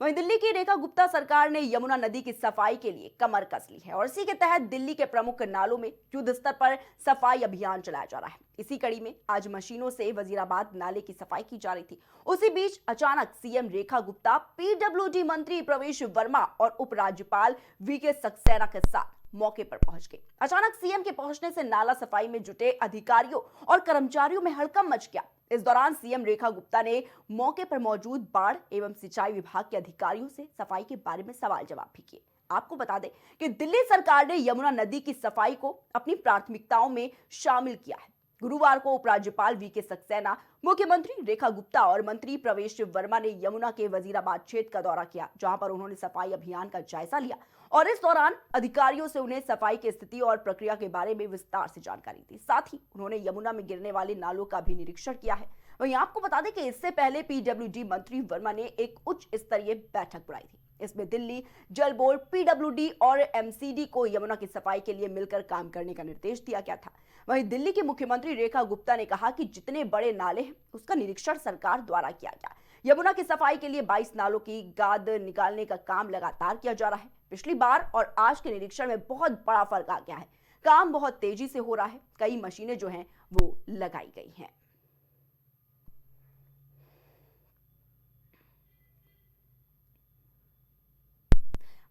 वहीं दिल्ली की रेखा गुप्ता सरकार ने यमुना नदी की सफाई के लिए कमर कस ली है और इसी के तहत दिल्ली के प्रमुख नालों में युद्ध स्तर पर सफाई अभियान चलाया जा रहा है। इसी कड़ी में आज मशीनों से वजीराबाद नाले की सफाई की जा रही थी। उसी बीच अचानक सीएम रेखा गुप्ता, पीडब्ल्यूडी मंत्री प्रवेश वर्मा और उपराज्यपाल वीके सक्सेना के साथ मौके पर पहुंच गए। अचानक सीएम के पहुंचने से नाला सफाई में जुटे अधिकारियों और कर्मचारियों में हड़कंप मच गया। इस दौरान सीएम रेखा गुप्ता ने मौके पर मौजूद बाढ़ एवं सिंचाई विभाग के अधिकारियों से सफाई के बारे में सवाल जवाब भी किए। आपको बता दें कि दिल्ली सरकार ने यमुना नदी की सफाई को अपनी प्राथमिकताओं में शामिल किया है। गुरुवार को उपराज्यपाल वीके सक्सेना, मुख्यमंत्री रेखा गुप्ता और मंत्री प्रवेश वर्मा ने यमुना के वजीराबाद क्षेत्र का दौरा किया, जहां पर उन्होंने सफाई अभियान का जायजा लिया और इस दौरान अधिकारियों से उन्हें सफाई की स्थिति और प्रक्रिया के बारे में विस्तार से जानकारी दी। साथ ही उन्होंने यमुना में गिरने वाले नालों का भी निरीक्षण किया है। वहीं आपको बता दें कि इससे पहले पीडब्ल्यूडी मंत्री वर्मा ने एक उच्च स्तरीय बैठक बुलाई थी। इसमें दिल्ली जल बोर्ड, पीडब्ल्यूडी और एमसीडी को यमुना की सफाई के लिए मिलकर काम करने का निर्देश दिया गया था। वहीं दिल्ली की मुख्यमंत्री रेखा गुप्ता ने कहा कि जितने बड़े नाले हैं उसका निरीक्षण सरकार द्वारा किया गया। यमुना की सफाई के लिए 22 नालों की गाद निकालने का काम लगातार किया जा रहा है। पिछली बार और आज के निरीक्षण में बहुत बड़ा फर्क आ गया है। काम बहुत तेजी से हो रहा है। कई मशीनें जो हैं वो लगाई गई हैं।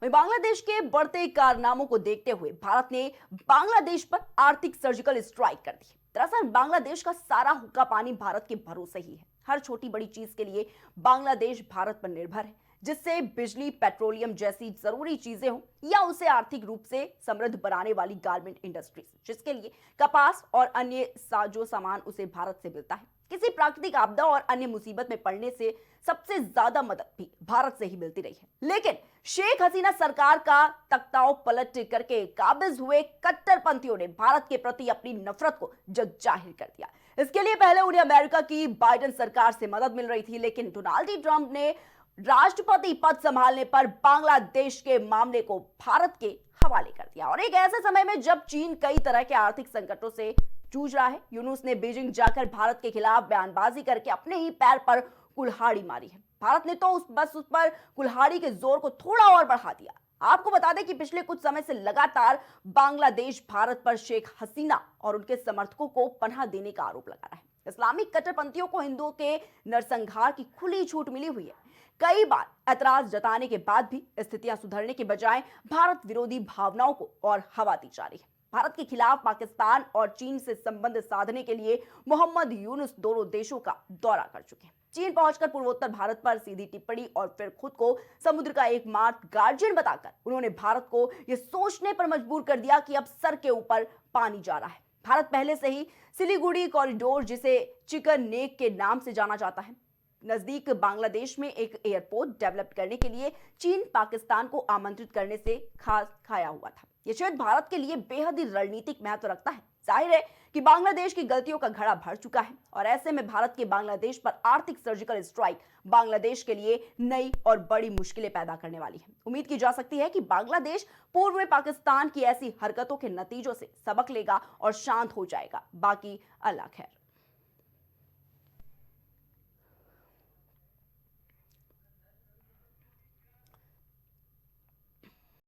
बांग्लादेश के बढ़ते कारनामों को देखते हुए भारत ने बांग्लादेश पर आर्थिक सर्जिकल स्ट्राइक कर दी। दरअसल बांग्लादेश का सारा हुक्का पानी भारत के भरोसे ही है। हर छोटी बड़ी चीज के लिए बांग्लादेश भारत पर निर्भर है, जिससे बिजली, पेट्रोलियम जैसी जरूरी चीजें हो या उसे आर्थिक रूप से समृद्ध बनाने वाली गारमेंट इंडस्ट्रीज, जिसके लिए कपास और अन्य साजो सामान उसे भारत से मिलता है। किसी प्राकृतिक आपदा और अन्य मुसीबत में पड़ने से सबसे ज्यादा मदद भी भारत से ही मिलती रही है। लेकिन शेख हसीना सरकार का तख्ताओ पलट करके काबिज हुए कट्टरपंथियों ने भारत के प्रति अपनी नफरत को जग जाहिर कर दिया। इसके लिए पहले उन्हें अमेरिका की बाइडेन सरकार से मदद मिल रही थी, लेकिन डोनाल्ड ट्रंप ने राष्ट्रपति पद संभालने पर बांग्लादेश के मामले को भारत के हवाले कर दिया। और एक ऐसे समय में जब चीन कई तरह के आर्थिक संकटों से जूझ रहा है, यूनुस ने बीजिंग जाकर भारत के खिलाफ बयानबाजी करके अपने ही पैर पर कुल्हाड़ी मारी है। भारत ने तो उस पर कुल्हाड़ी के जोर को थोड़ा और बढ़ा दिया। आपको बता दें कि पिछले कुछ समय से लगातार बांग्लादेश भारत पर शेख हसीना और उनके समर्थकों को पनाह देने का आरोप लगा रहा है। इस्लामिक कट्टरपंथियों को हिंदुओं के नरसंहार की खुली छूट मिली हुई है। कई बार ऐतराज जताने के बाद भी स्थितियां सुधरने के बजाय भारत विरोधी भावनाओं को और हवा दी जा रही है। भारत के खिलाफ पाकिस्तान और चीन से संबंध साधने के लिए मोहम्मद यूनुस दोनों देशों का दौरा कर चुके हैं। चीन पहुंचकर पूर्वोत्तर भारत पर सीधी टिप्पणी और फिर खुद को समुद्र का एकमात्र गार्जियन बताकर उन्होंने भारत को यह सोचने पर मजबूर कर दिया कि अब सर के ऊपर पानी जा रहा है। भारत पहले से ही सिलीगुड़ी कॉरिडोर, जिसे चिकन नेक के नाम से जाना जाता है, नजदीक बांग्लादेश में एक एयरपोर्ट डेवलप करने के लिए चीन पाकिस्तान को आमंत्रित करने से खाया हुआ था। यह क्षेत्र भारत के लिए बेहद ही रणनीतिक महत्व रखता है। जाहिर है कि बांग्लादेश की गलतियों का घड़ा भर चुका है और ऐसे में भारत के बांग्लादेश पर आर्थिक सर्जिकल स्ट्राइक बांग्लादेश के लिए नई और बड़ी मुश्किलें पैदा करने वाली है। उम्मीद की जा सकती है कि बांग्लादेश पूर्व में पाकिस्तान की ऐसी हरकतों के नतीजों से सबक लेगा और शांत हो जाएगा। बाकी अल्लाह खैर।